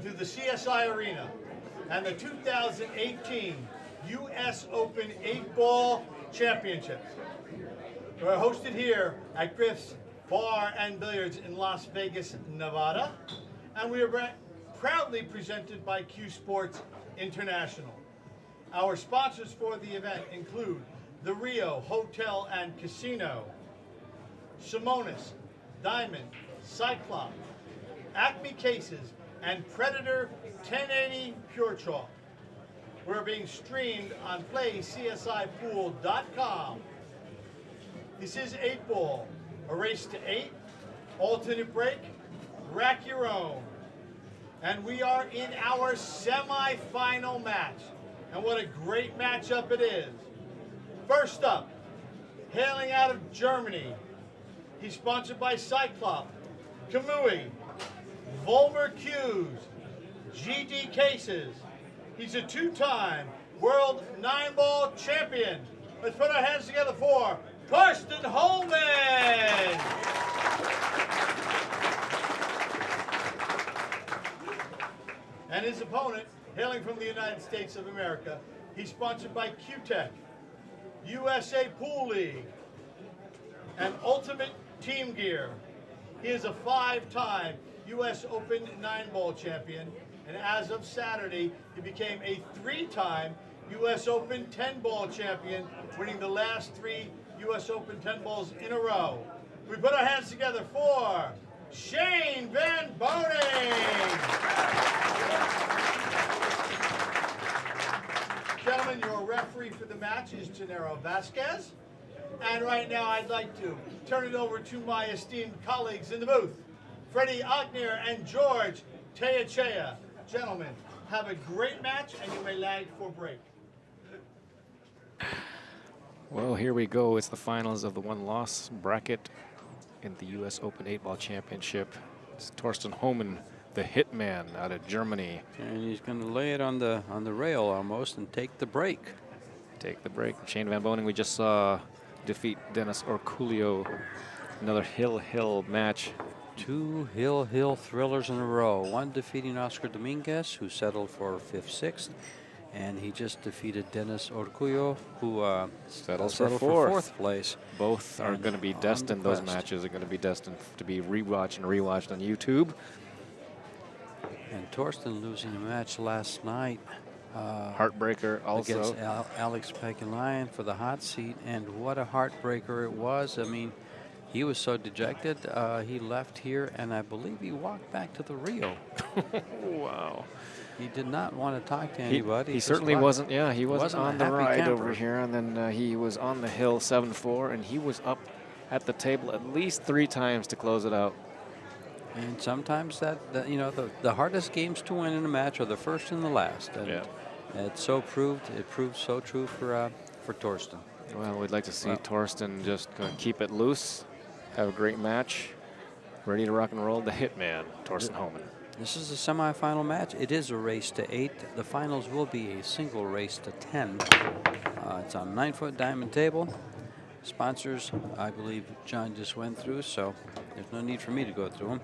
to the CSI Arena and the 2018 U.S. Open 8-Ball Championships. We're hosted here at Griff's Bar and Billiards in Las Vegas, Nevada, and we are proudly presented by CueSports International. Our sponsors for the event include the Rio Hotel and Casino, Simonis, Diamond, Cyclop, ACME Cases, and Predator 1080 Pure Chalk. We're being streamed on PlayCSIPool.com. This is 8-Ball, a race to 8, alternate break, rack your own. And we are in our semi-final match. And what a great matchup it is. First up, hailing out of Germany, he's sponsored by Cyclop, Kamui, Volmer Cues, GD Cases. He's a 2-time world 9-ball champion. Let's put our hands together for Thorsten Hohmann. And his opponent, hailing from the United States of America, he's sponsored by Q-Tech, USA Pool League, and Ultimate Team Gear. He is a 5-time U.S. Open 9-ball champion, and as of Saturday, he became a 3-time U.S. Open 10-ball champion, winning the last 3 U.S. Open 10 balls in a row. We put our hands together for Shane Van Boening. Gentlemen, your referee for the match is Gennaro Vasquez. And right now, I'd like to turn it over to my esteemed colleagues in the booth, Freddie Ognier and George Teachea. Gentlemen, have a great match, and you may lag for break. Well, here we go. It's the finals of the one-loss bracket in the U.S. Open 8-Ball Championship. It's Thorsten Hohmann, the hitman out of Germany. And he's going to lay it on the rail almost and take the break. Take the break. Shane Van Boening, we just saw defeat Dennis Orculio. Another hill match. 2 hill thrillers in a row. One defeating Oscar Dominguez, who settled for 5th, 6th. And he just defeated Dennis Orculio, who settles for for 4th place. Both are going to be destined, those matches are going to be destined to be rewatched on YouTube. And Torsten losing a match last night. Heartbreaker also. Against Alex Pagulayan for the hot seat. And what a heartbreaker it was. I mean, he was so dejected. He left here, and I believe he walked back to the Rio. Wow. He did not want to talk to anybody. He certainly wasn't. Yeah, he wasn't on the ride camper over here, and then he was on the hill 7-4, and he was up at the table at least 3 times to close it out. And sometimes that you know, the hardest games to win in a match are the first and the last. And yeah. It proved so true for Torsten. Well, we'd like to see Torsten just keep it loose, have a great match, ready to rock and roll. The hitman, Thorsten Hohmann. This is a semifinal match. It is a race to 8. The finals will be a single race to 10. It's on 9-foot diamond table. Sponsors, I believe John just went through, so there's no need for me to go through them.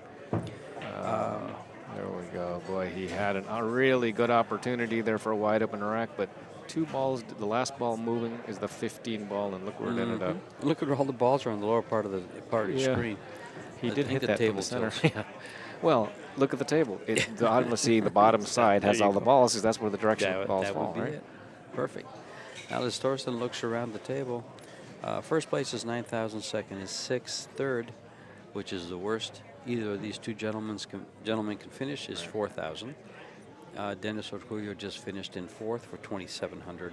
There we go. Boy, he had a really good opportunity there for a wide open rack, but 2 balls, the last ball moving is the 15 ball, and look where it ended up. Look at all the balls are on the lower part of the screen. He did hit the that table from the center. Well, look at the table. Obviously, the bottom side has all the balls, because that's where the direction of the balls fall, right? It. Perfect. Now, as Torsten looks around the table, first place is 9,000, second is 6th, third, which is the worst either of these two gentlemen can finish, is 4,000. Dennis Orculio just finished in 4th for 2,700.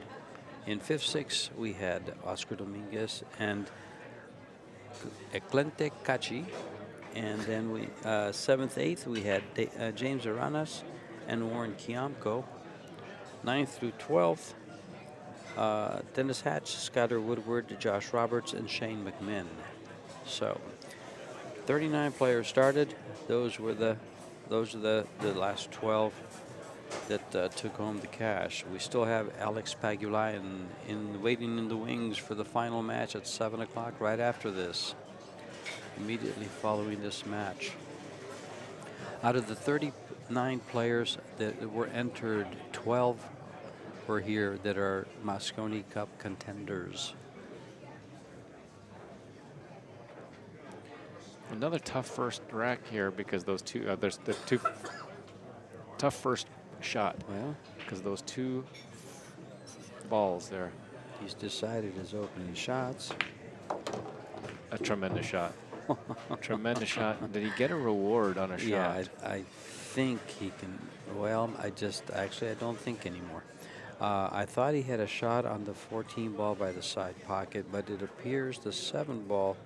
In 5th, 6th, we had Oscar Dominguez and Eclente Cachi. And then 7th, 8th, we had James Aranas and Warren Kiamko. 9th through 12th, Dennis Hatch, Skyler Woodward, Josh Roberts, and Shane McMinn. So 39 players started. Those are the last 12 that took home the cash. We still have Alex Pagulayan waiting in the wings for the final match at 7 o'clock right after this, immediately following this match. Out of the 30 9 players that were entered. 12 were here that are Mosconi Cup contenders. Another tough first rack here because those two, there's the two tough first shot. Well, because those 2 balls there. he's decided his opening shots. A tremendous shot. Tremendous shot. Did he get a reward on a shot? Yeah, I think he can. Well, actually, I don't think anymore. I thought he had a shot on the 14 ball by the side pocket, but it appears the 7 ball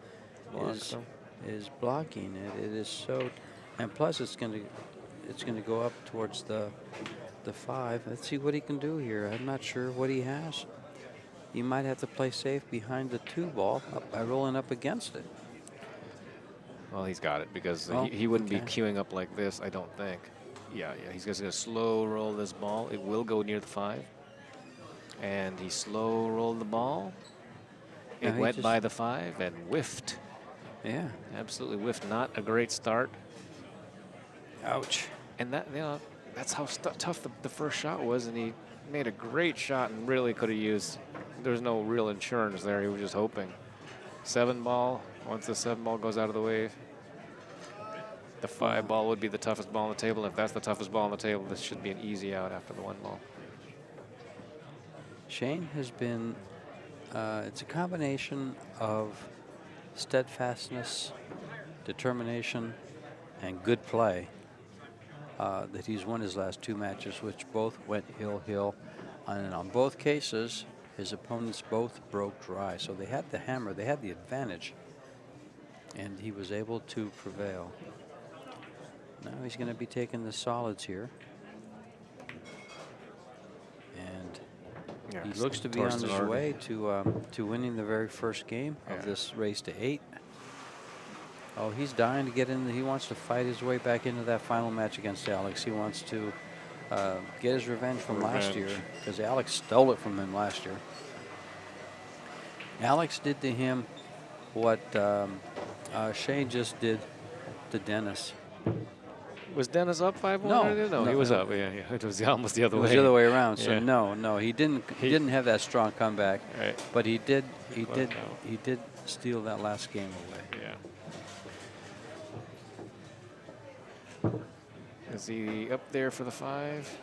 is blocking it. It is so, and plus it's going to go up towards the 5. Let's see what he can do here. I'm not sure what he has. He might have to play safe behind the 2 ball by rolling up against it. Well, he's got it because Oh, he wouldn't be okay. queuing up like this, I don't think. Yeah, he's just going to slow roll this ball. It will go near the 5. And he slow rolled the ball. It Yeah, he went just- by the 5 and whiffed. Yeah. Absolutely whiffed. Not a great start. Ouch. And that, that's how tough the first shot was. And he made a great shot and really could have used. There's no real insurance there. He was just hoping. 7 ball. Once the 7 ball goes out of the way, the 5 ball would be the toughest ball on the table. If that's the toughest ball on the table, this should be an easy out after the 1 ball. Shane has been, it's a combination of steadfastness, determination, and good play that he's won his last 2 matches, which both went hill. And on both cases, his opponents both broke dry. So they had the hammer, they had the advantage, and he was able to prevail. Now he's going to be taking the solids here. And Yeah, he looks to be on his way to winning the very first game of this race to 8. Oh, he's dying to get in. He wants to fight his way back into that final match against Alex. He wants to get his revenge from last year because Alex stole it from him last year. Alex did to him what Shane just did to Dennis. Was Dennis up 5-1? No, he was up. Yeah. It was almost the other way. It was the other way around. So Yeah. no, he didn't. He didn't have that strong comeback. Right. But he did out. steal that last game away. Yeah. Is he up there for the 5?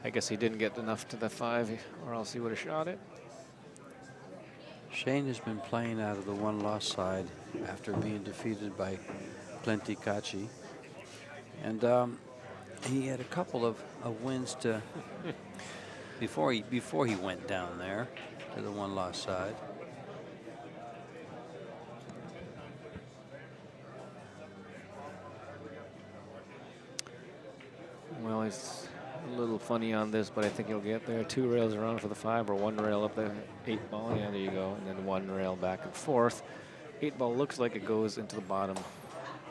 I guess he didn't get enough to the 5, or else he would have shot it. Shane has been playing out of the 1-loss side after being defeated by Plenty Kachi. And he had a couple of wins to before he went down there to the 1-loss side. Well, he's a little funny on this, but I think he'll get there. 2 rails around for the 5, or 1 rail up the 8 ball. Yeah, there you go. And then 1 rail back and forth. 8 ball looks like it goes into the bottom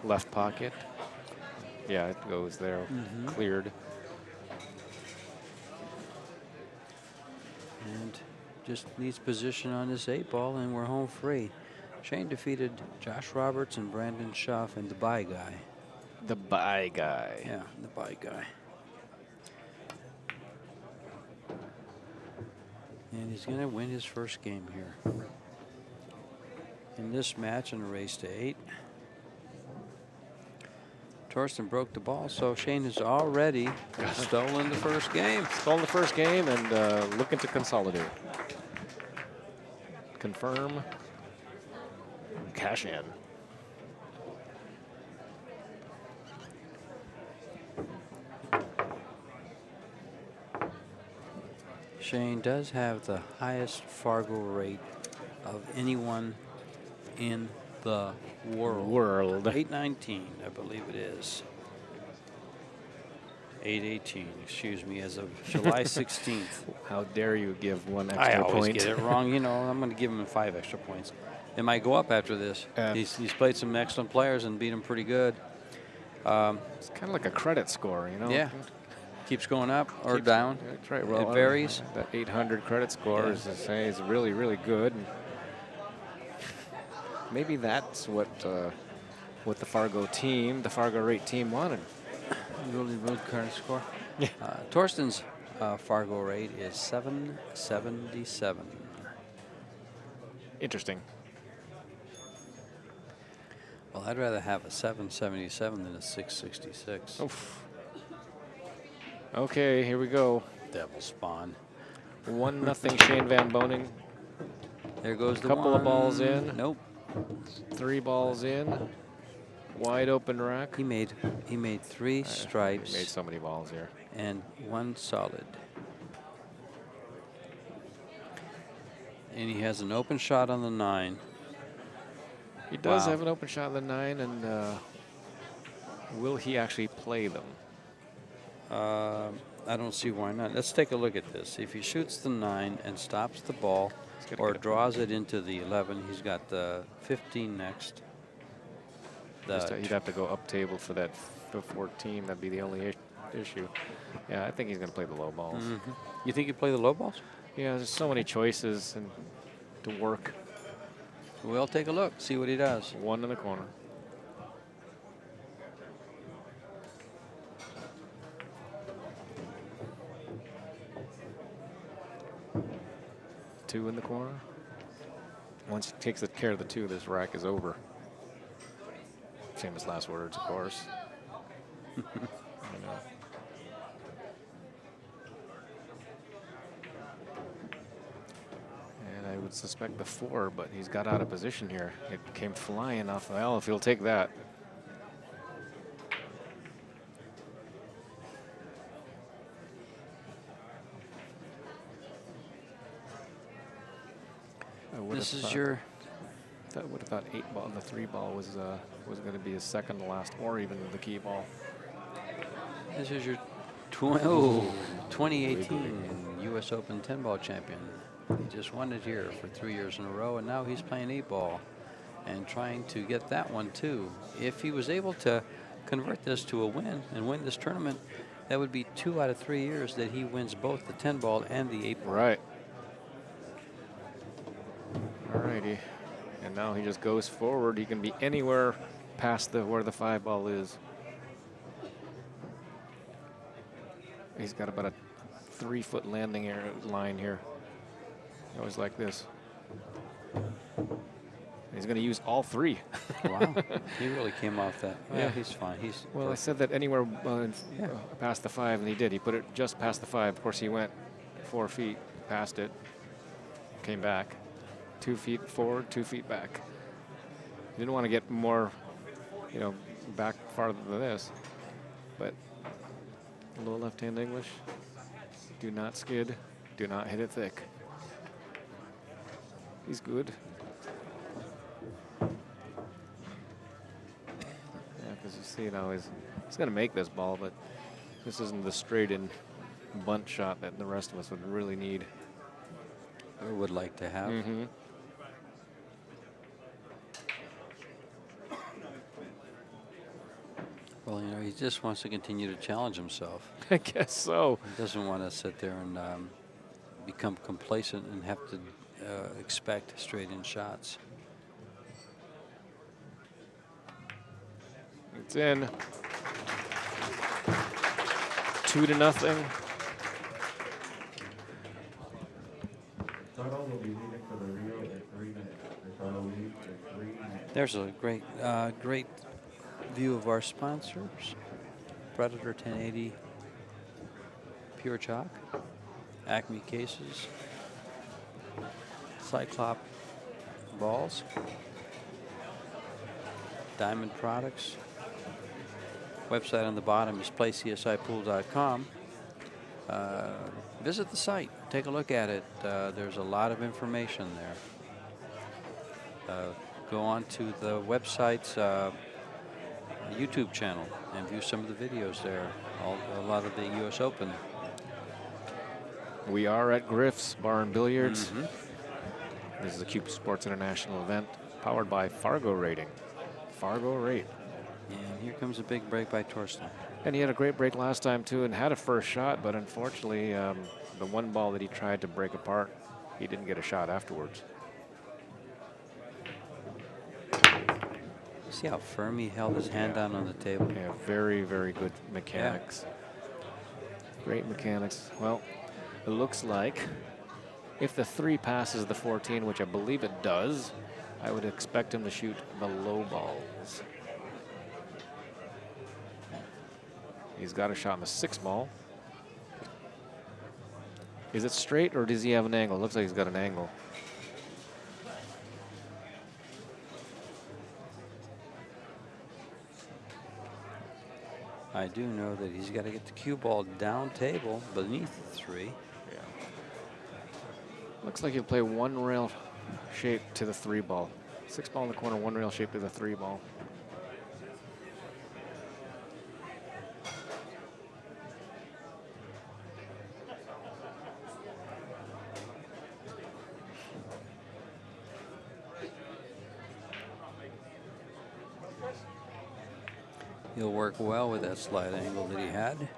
left pocket. Yeah, it goes there, cleared. And just needs position on this 8 ball, and we're home free. Shane defeated Josh Roberts and Brandon Schaff and the bye guy. The bye guy. Yeah, the bye guy. And he's going to win his first game here. In this match in a race to 8. Torsten broke the ball, so Shane has already stolen the first game. Stolen the first game and looking to consolidate. Confirm. Cash in. Shane does have the highest Fargo rate of anyone in the world. 819, I believe it is. 818, excuse me, as of July 16th. How dare you give 1 I extra always point? get it wrong. You know, I'm going to give him 5 extra points. It might go up after this. He's played some excellent players and beat them pretty good. It's kind of like a credit score, you know? Yeah. Keeps going up or Keeps- down. That's right. Well, It varies. That 800 credit score Yeah. is to say is really, really good. And maybe that's what the Fargo team, the Fargo rate team wanted. Really good credit score. Yeah. Torsten's Fargo rate is 777. Interesting. Well, I'd rather have a 777 than a 666. Oof. Okay, here we go. Devil spawn. 1-0 Shane Van Boening. There goes the Couple of one. balls in. Nope. 3 balls in. Wide open rack. He made 3 stripes He made so many balls here. and 1 solid. And he has an open shot on the 9. He does Wow. have an open shot on the 9, and will he actually play them? I don't see why not. Let's take a look at this. If he shoots the 9 and stops the ball gotta or get it. draws it into the 11, he's got the 15 next. He'd have to go up table for that 14. That'd be the only issue. Yeah, I think he's going to play the low balls. You think you play the low balls? Yeah, there's so many choices and to work. We'll take a look, see what he does. 1 in the corner. Two in the corner. Once he takes care of the 2, this rack is over. Famous last words, of course. I know. And I would suspect the 4, but he's got out of position here. It came flying off. Well, if he'll take that. This is your. I would have thought 8 ball. The 3 ball was going to be his second to last, or even the key ball. This is your 2018 U.S. Open 10-ball champion. He just won it here for 3 years in a row, and now he's playing 8-ball and trying to get that one too. If he was able to convert this to a win and win this tournament, that would be 2 out of 3 years that he wins both the 10-ball and the 8-ball. Right. All righty. And now he just goes forward. He can be anywhere past where the 5 ball is. He's got about a 3-foot landing line here. Always like this. He's going to use all 3. Wow. He really came off that. Yeah. Yeah, he's fine. He's Well, perfect. I said that anywhere past the 5, and he did. He put it just past the 5. Of course, he went 4 feet past it, came back. 2 feet forward, 2 feet back. Didn't want to get more, back farther than this. But a little left-hand English. Do not skid. Do not hit it thick. He's good. Yeah, because you see now he's going to make this ball, but this isn't the straight-in bunt shot that the rest of us would really need. Or would like to have. Mm-hmm. Well, he just wants to continue to challenge himself. I guess so. He doesn't want to sit there and become complacent and have to expect straight-in shots. It's in. 2-0. There's a great view of our sponsors. Predator 1080 Pure Chalk, ACME cases, Cyclop balls, Diamond products. Website on the bottom is playcsipool.com. Visit the site, take a look at it. There's a lot of information there. Go on to the website's YouTube channel and view some of the videos there. A lot of the U.S. Open. We are at Griff's Bar and Billiards. This is a CueSports International event powered by Fargo Rating. Fargo Rate. And here comes a big break by Torsten. And he had a great break last time too, and had a first shot, but unfortunately, the one ball that he tried to break apart, he didn't get a shot afterwards. See how firm he held his hand down on the table? Yeah, very, very good mechanics. Great mechanics. Well, it looks like if the 3 passes the 14, which I believe it does, I would expect him to shoot the low balls. He's got a shot on the 6 ball. Is it straight or does he have an angle? Looks like he's got an angle. I do know that he's got to get the cue ball down table beneath the 3. Yeah. Looks like he'll play 1 rail shape to the 3 ball. 6 ball in the corner, 1 rail shape to the 3 ball. He'll work well with that slide angle that he had.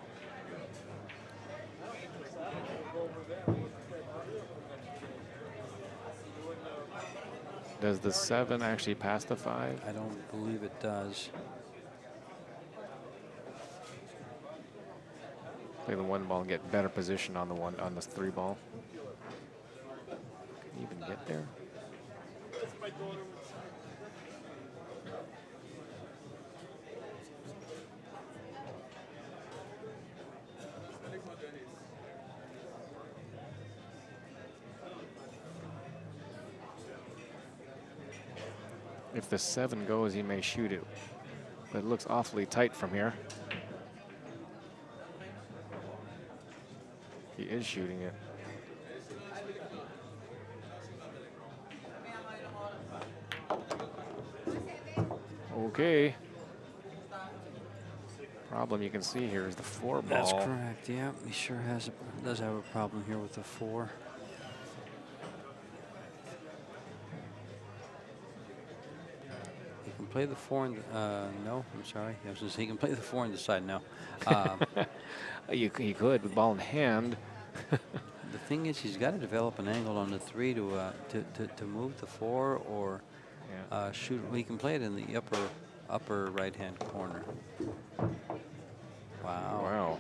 Does the 7 actually pass the 5? I don't believe it does. Play the 1 ball and get better position on the 3 ball. Can he even get there? If the 7 goes, he may shoot it. But it looks awfully tight from here. He is shooting it. Okay. Problem you can see here is the 4 ball. That's correct. Yeah, he sure does have a problem here with the 4. He can play the 4 in the, no, I'm sorry. I was going to say he can play the 4 in the side. No. He could with ball in hand. The thing is, he's got to develop an angle on the 3 to move the 4 or shoot. Well, he can play it in the upper right-hand corner. Wow. Wow.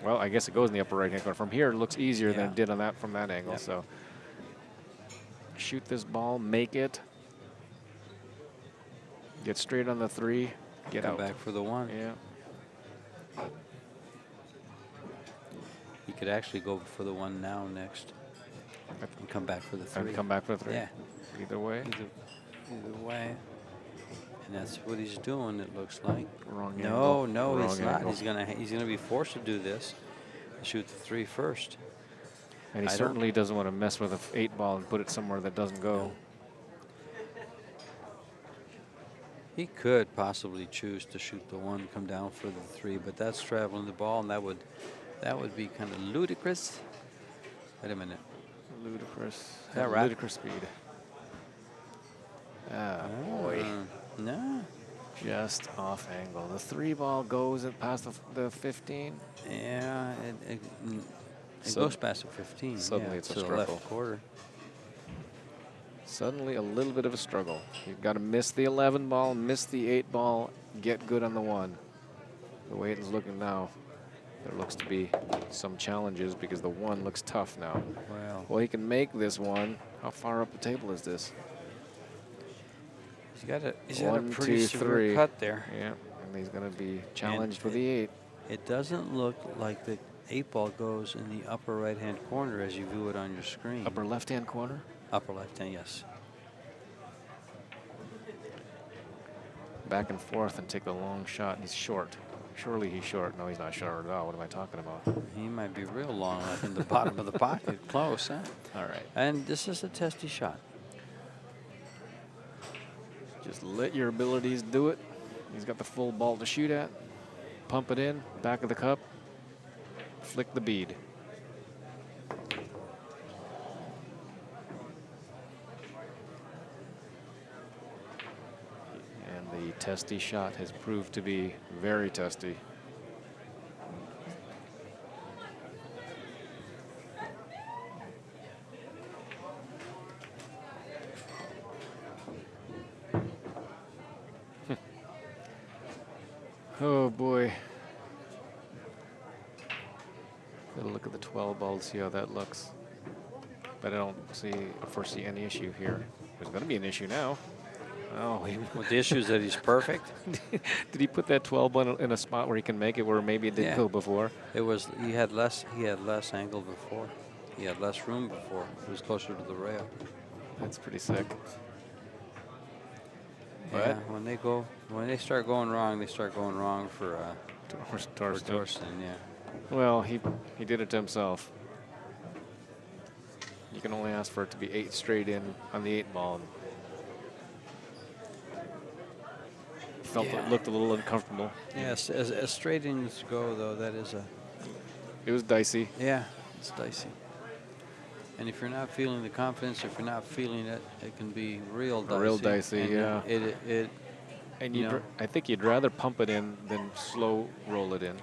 Well, I guess it goes in the upper right-hand corner. From here, it looks easier than it did from that angle. Yep. So shoot this ball, make it. Get straight on the 3. Get Come out. back for the 1. Yeah. He could actually go for the 1 now next and come back for the 3. And come back for the 3. Yeah. Either way. Either way. And that's what he's doing, it looks like. Wrong No, angle. no, Wrong he's not. angle. He's gonna be forced to do this. Shoot the 3 first. And he certainly doesn't want to mess with an 8 ball and put it somewhere that doesn't go. No. He could possibly choose to shoot the 1, come down for the 3, but that's traveling the ball, and that would be kind of ludicrous. Wait a minute. Ludicrous. Is that right? Ludicrous speed. Ah, boy. No. Just off angle. The 3 ball goes past the 15. Yeah, it So- goes past the 15. suddenly yeah, it's a to the struggle. left quarter. Suddenly a little bit of a struggle. You've got to miss the 11 ball, miss the 8 ball, get good on the 1. The way it's looking now, there looks to be some challenges because the 1 looks tough now. Well, he can make this 1. How far up the table is this? He's got a 1, pretty 2, severe 3. cut there. Yeah, and he's going to be challenged with the 8. It doesn't look like the 8 ball goes in the upper right-hand corner as you view it on your screen. Upper left-hand corner? Upper left-hand, yes. Back and forth and take the long shot. He's short. Surely he's short. No, he's not short at all. What am I talking about? He might be real long, like in the bottom of the pocket. Close, huh? All right. And this is a testy shot. Just let your abilities do it. He's got the full ball to shoot at. Pump it in, back of the cup. Flick the bead. And the testy shot has proved to be very testy. Oh boy. Gotta look at the 12 ball to see how that looks. But I don't foresee any issue here. There's gonna be an issue now. Oh, Well, the issue is that he's perfect. did he put that 12 ball in a spot where he can make it where maybe it didn't Yeah. go before? It was he had less angle before. He had less room before. It was closer to the rail. That's pretty sick. Yeah, when they start going wrong, they start going wrong for Torsten. Thorsten, yeah. Well, he did it to himself. You can only ask for it to be 8 straight in on the 8 ball. Felt Yeah. it looked a little uncomfortable. Yes, as straight ins go, though, that is It was dicey. yeah, it's dicey. And if you're not feeling the confidence, if you're not feeling it, it can be real dicey. Real dicey, and yeah. It And you know. I think you'd rather pump it in than slow roll it in.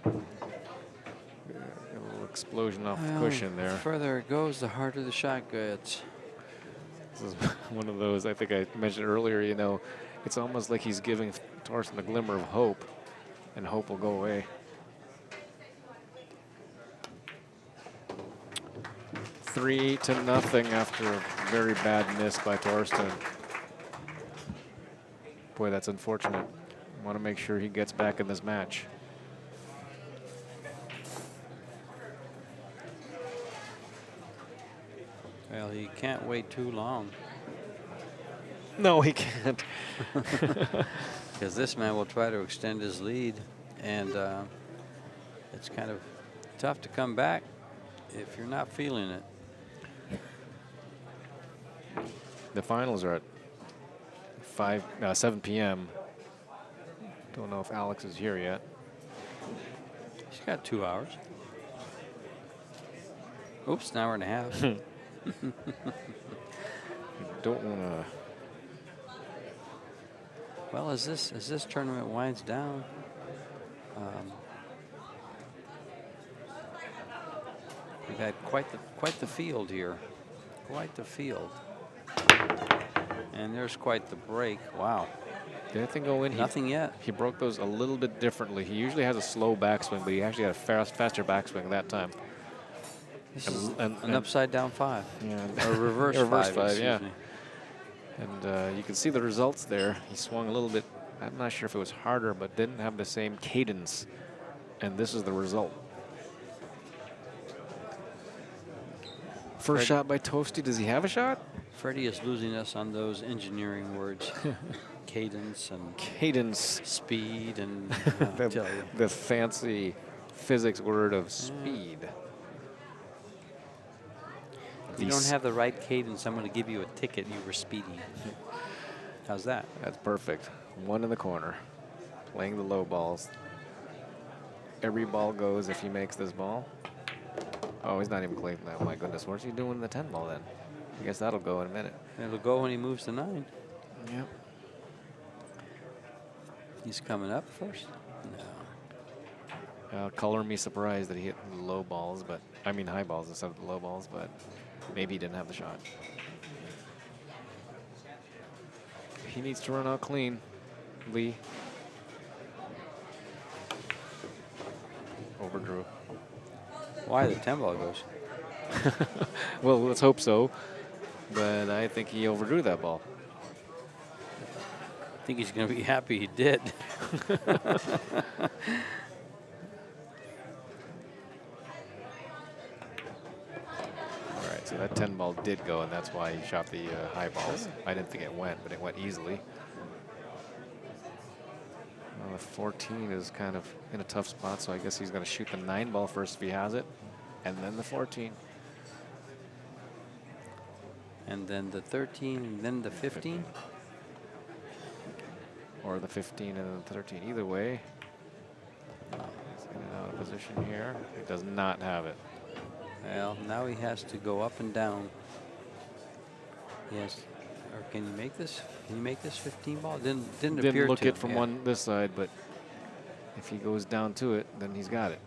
A little explosion off the cushion there. The further it goes, the harder the shot gets. This is one of those, I think I mentioned earlier, you know, it's almost like he's giving Torsten a glimmer of hope, and hope will go away. 3-0 after a very bad miss by Torsten. Boy, that's unfortunate. Want to make sure he gets back in this match. Well, he can't wait too long, No, he can't. because this man will try to extend his lead, and it's kind of tough to come back if you're not feeling it. The finals are at 7 p.m. Don't know if Alex is here yet. He's got 2 hours. Oops, an hour and a half. Don't want to. Well, as this tournament winds down, we've had quite the field here, quite the field, and there's quite the break. Wow, Did anything go in? nothing yet. He broke those a little bit differently. He usually has a slow backswing, but he actually had a faster backswing that time. This is And an upside down 5, Yeah, or reverse, reverse 5, 5, excuse yeah. me. And you can see the results there. He swung a little bit. I'm not sure if it was harder, but didn't have the same cadence. And this is the result. First Fred- shot by Toasty. Does he have a shot? Freddie is losing us on those engineering words, cadence and Cadence. speed, and I'll tell you. The fancy physics word of speed. If you don't have the right cadence, I'm going to give you a ticket. You were speeding. How's that? That's perfect. 1 in the corner. Playing the low balls. Every ball goes if he makes this ball. Oh, he's not even playing that. My goodness. What's he doing in the 10 ball then? I guess that'll go in a minute. It'll go when he moves to 9. Yep. He's coming up first? No. Color me surprised that he hit the low balls, but I mean high balls instead of the low balls, but maybe he didn't have the shot. He needs to run out clean, Lee. Overdrew. Why the 10 ball goes? Well, let's hope so, but I think he overdrew that ball. I think he's going to be happy he did. All right, so that 10 ball did go, and that's why he shot the high balls. I didn't think it went, but it went easily. Well, the 14 is kind of in a tough spot, so I guess he's going to shoot the 9 ball first if he has it, and then the 14. And then the 13, and then the 15. or the 15 and the 13. Either way, he's getting out of position here. He does not have it. Well, now he has to go up and down. Yes. Or can you make this? Can you make this 15 ball? Didn't appear Didn't look to. it from this side, but if he goes down to it, then he's got it.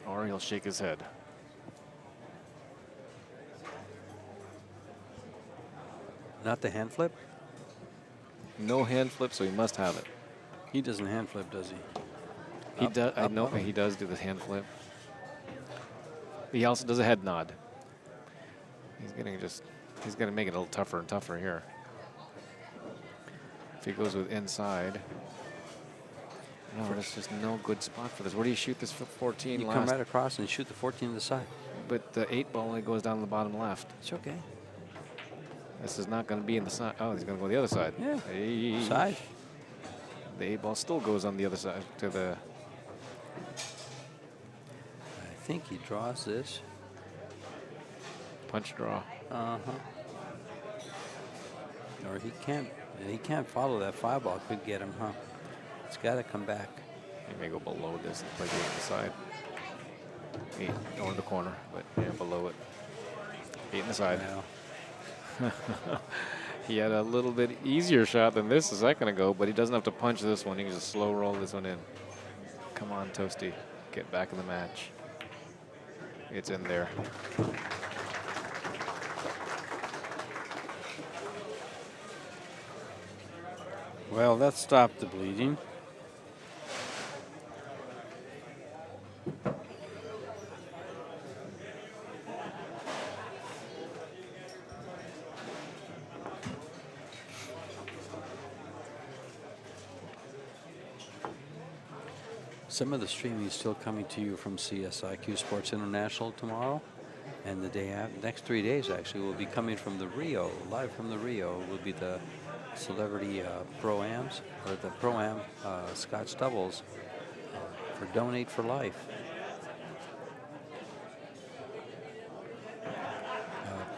Or he'll shake his head. Not the hand flip? No hand flip, so he must have it. He doesn't hand flip, does he? He does. I know he does do the hand flip. He also does a head nod. He's getting he's going to make it a little tougher and tougher here. If he goes with inside. No, that's just no good spot for this. Where do you shoot this 14 You last? come right across and shoot the 14 to the side. But the 8 ball only goes down the bottom left. It's okay. This is not going to be in the side. Oh, he's going to go the other side. Yeah. Hey. Side. The 8 ball still goes on the other side to the. I think he draws this. Punch draw. Uh-huh. Or he can't follow that 5 ball. Could get him, huh? It's got to come back. He may go below this and play the 8 on the side. 8 or the corner, but yeah, below it. 8 in the side. Well, He had a little bit easier shot than this a second ago, but he doesn't have to punch this one. He can just slow roll this one in. Come on, Toasty. Get back in the match. It's in there. well, that stopped the bleeding. Some of the streaming is still coming to you from CSI CueSports International tomorrow, and the day after, next 3 days actually, will be coming from the Rio, live from the Rio. Will be the celebrity pro-ams, or the pro-am Scotch doubles for Donate for Life.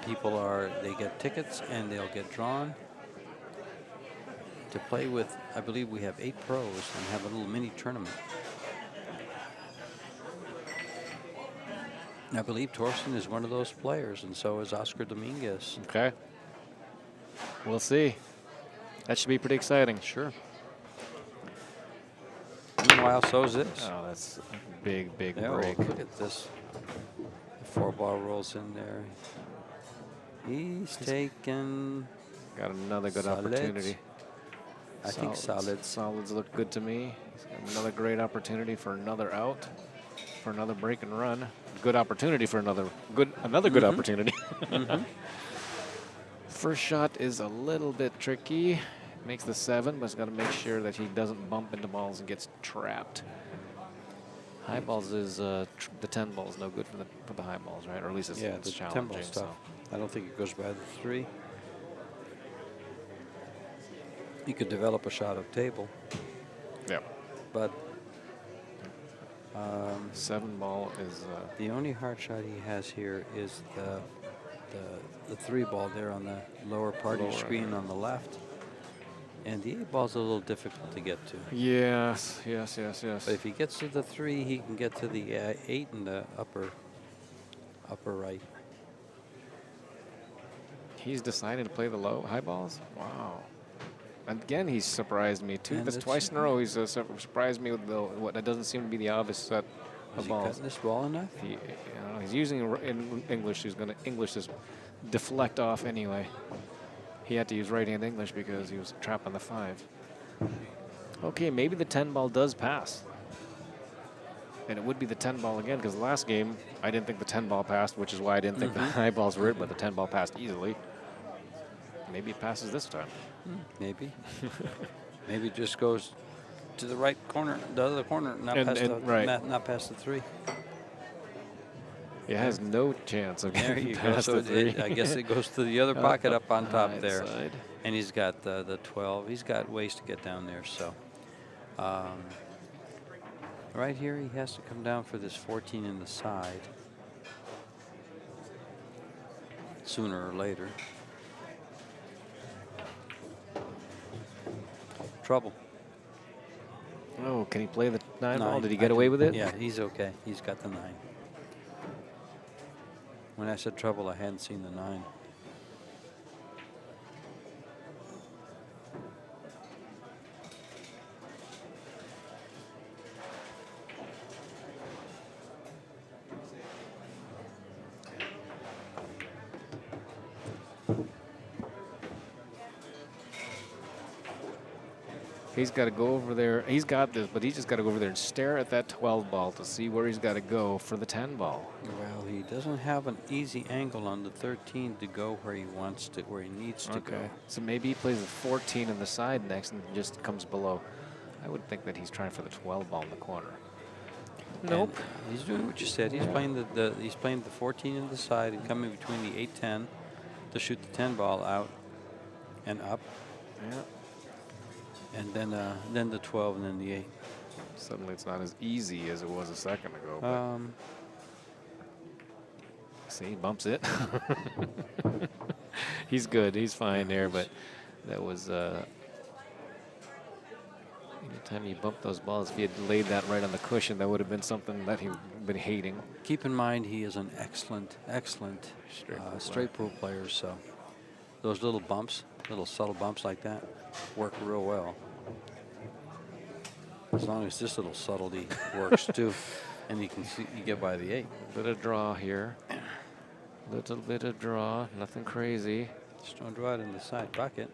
They get tickets and they'll get drawn to play with. I believe we have 8 pros and have a little mini tournament. I believe Torsten is one of those players, and so is Oscar Dominguez. Okay. We'll see. That should be pretty exciting. Sure. Meanwhile, so is this. Oh, that's a big, big Yeah, break. well, look at this. The 4 ball rolls in there. He's taken. Got another good Solids. opportunity. I think solids. Solids look good to me. He's got another great opportunity for another out, for another break and run. Good opportunity for another good opportunity. First shot is a little bit tricky. Makes the 7, but he's got to make sure that he doesn't bump into balls and gets trapped. High balls is the 10 ball is no good for the high balls, right? Or at least it's, Yeah, it's the 10 challenging. ball stuff. I don't think it goes by the 3. You could develop a shot up table, Yeah. but 7 ball is. the only hard shot he has here is the 3 ball there on the lower part of your screen on the left. And the 8 ball's a little difficult to get to. Yes. But if he gets to the 3, he can get to the 8 in the upper right. He's decided to play the high balls? Wow. Again, he's surprised me too. And That's twice in a row he's surprised me with what that doesn't seem to be the obvious set Is of he balls. cutting this ball enough? He's using in English. He's going to English this deflect off anyway. He had to use right-hand English because he was trapped on the 5. Okay, maybe the 10 ball does pass. And it would be the 10 ball again, because last game I didn't think the 10 ball passed, which is why I didn't think the high balls were it, but the 10 ball passed easily. Maybe it passes this time. Maybe. Maybe it just goes to the right corner, the other corner, not past the 3. It has no chance of There getting you go. past So the 3. I guess it goes to the other pocket up on top there. Side. And he's got the 12. He's got ways to get down there. So right here, he has to come down for this 14 in the side sooner or later. trouble. Oh, can he play the 9 ball? Did he I get away can- with it? Yeah, he's okay. He's got the 9. When I said trouble, I hadn't seen the 9. He's got to go over there. He's got this, but he's just got to go over there and stare at that 12 ball to see where he's got to go for the 10 ball. Well, he doesn't have an easy angle on the 13 to go where he wants to, where he needs to go. So maybe he plays the 14 in the side next and just comes below. I would think that he's trying for the 12 ball in the corner. Nope. And he's doing what you said. He's playing he's playing the 14 in the side and coming between the 8-10 to shoot the 10 ball out and up. Yeah. And then the 12 and then the 8. Suddenly it's not as easy as it was a second ago. See, he bumps it. He's good. He's fine there, but that was anytime you bump those balls, if he had laid that right on the cushion, that would have been something that he'd been hating. Keep in mind, he is an excellent straight pool player. So those little bumps, little subtle bumps like that, work real well. As long as this little subtlety works too, and you get by the 8. Bit of draw here. Little bit of draw, nothing crazy. Just don't draw it in the side pocket.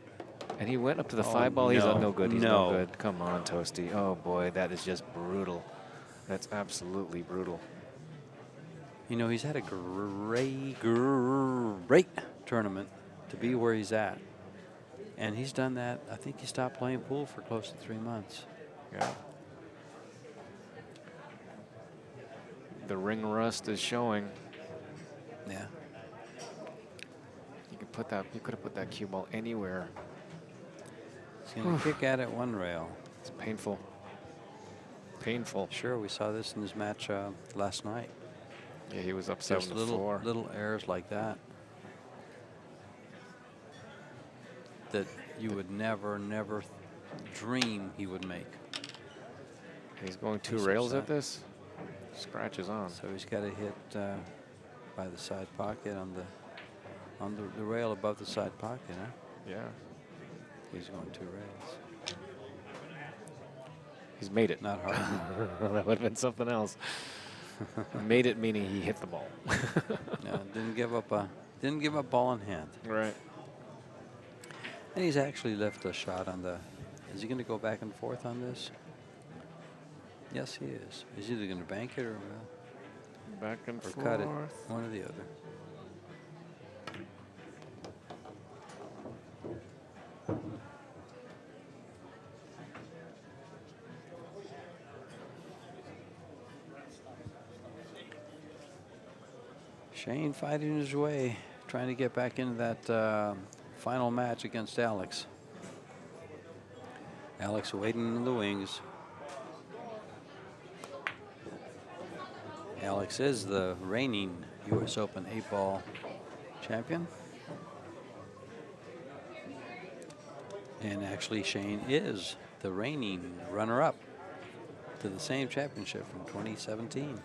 And he went up to the 5 ball. He's no good. He's no No. good. Come on, Toasty. Oh boy, that is just brutal. That's absolutely brutal. You know, he's had a great tournament to be where he's at. And he's done that. I think he stopped playing pool for close to 3 months. Yeah. The ring rust is showing. Yeah. You could have put that cue ball anywhere. He's going to kick at it one rail. It's painful. Painful. Sure, we saw this in his match last night. Yeah, he was up Just 7-4. little errors like that that you would never dream he would make. He's going 2 He's rails upset. at this. Scratches on. So he's got to hit by the side pocket on the rail above the side pocket, huh? Yeah. He's going 2 rails. He's made it. Not hard. That would have been something else. Made it meaning he hit the ball. No, didn't give up ball in hand. Right. And he's actually left a shot on the. Is he going to go back and forth on this? Yes, he is. He's either going to bank it or Back and or forth. cut it. One or the other. Shane fighting his way, trying to get back into that final match against Alex. Alex waiting in the wings. Alex is the reigning U.S. Open 8-ball champion. And actually, Shane is the reigning runner-up to the same championship from 2017.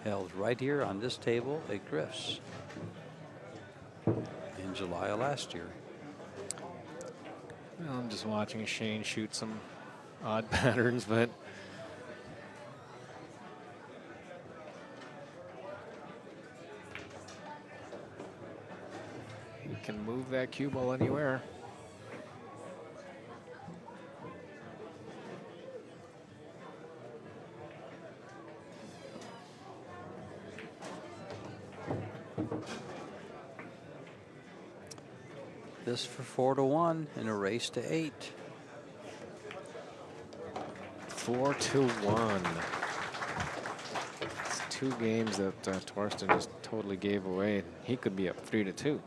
Held right here on this table at Griff's in July of last year. Well, I'm just watching Shane shoot some odd patterns, but he can move that cue ball anywhere. This for 4-1 in a race to 8. 4-1. It's 2 games that Torsten just totally gave away. He could be up 3-2.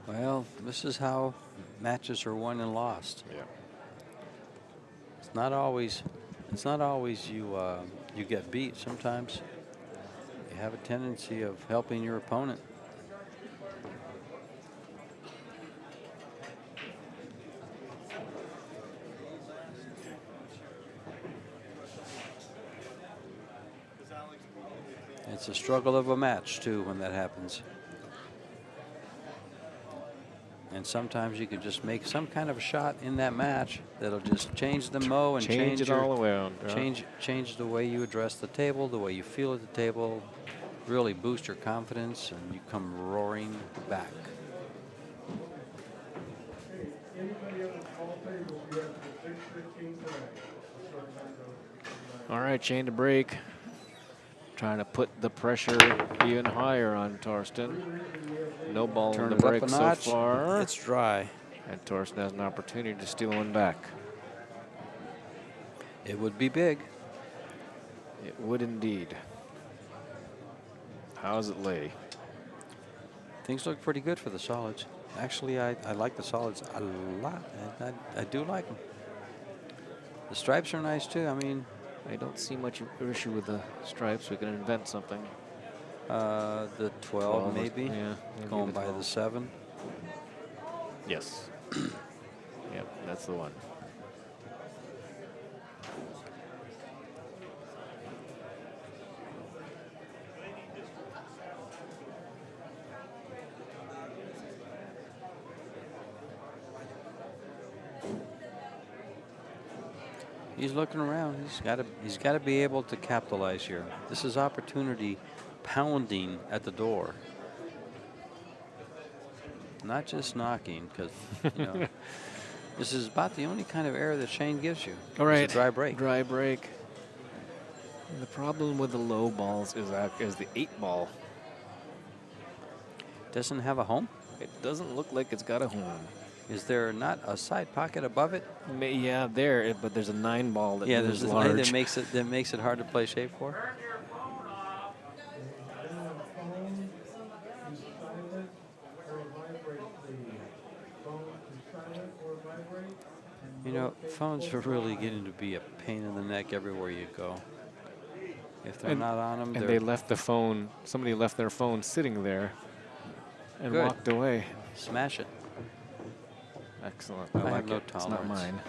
Well, this is how matches are won and lost. Yeah. It's not always you get beat. Sometimes you have a tendency of helping your opponent. It's a struggle of a match, too, when that happens. And sometimes you can just make some kind of a shot in that match that'll just change the mo and Change it your, all around. Yeah. change the way you address the table, the way you feel at the table, really boost your confidence, and you come roaring back. All right, chain to break. Trying to put the pressure even higher on Torsten. No ball Turn in the it up break a so notch. far. It's dry. And Torsten has an opportunity to steal one back. It would be big. It would indeed. How's it lay? Things look pretty good for the solids. Actually, I like the solids a lot. I do like them. The stripes are nice, too. I mean, I don't see much issue with the stripes. We can invent something. the 12 maybe. Yeah. Going by the 7. Yes. Yep, that's the one. He's looking around. He's got to be able to capitalize here. This is opportunity pounding at the door. Not just knocking, because you know this is about the only kind of error that Shane gives you. All right. It's a dry break. Dry break. And the problem with the low balls is the 8 ball. Doesn't have a home. It doesn't look like it's got a home. Is there not a side pocket above it? Yeah, there, but there's a 9 ball that Yeah, moves there's a large. thing that makes it hard to play shape for. You know, phones are really getting to be a pain in the neck everywhere you go. If they're not on them, and they left the phone. Somebody left their phone sitting there and Good. walked away. Smash it. Excellent. I like have no it. It's not tolerance. mine.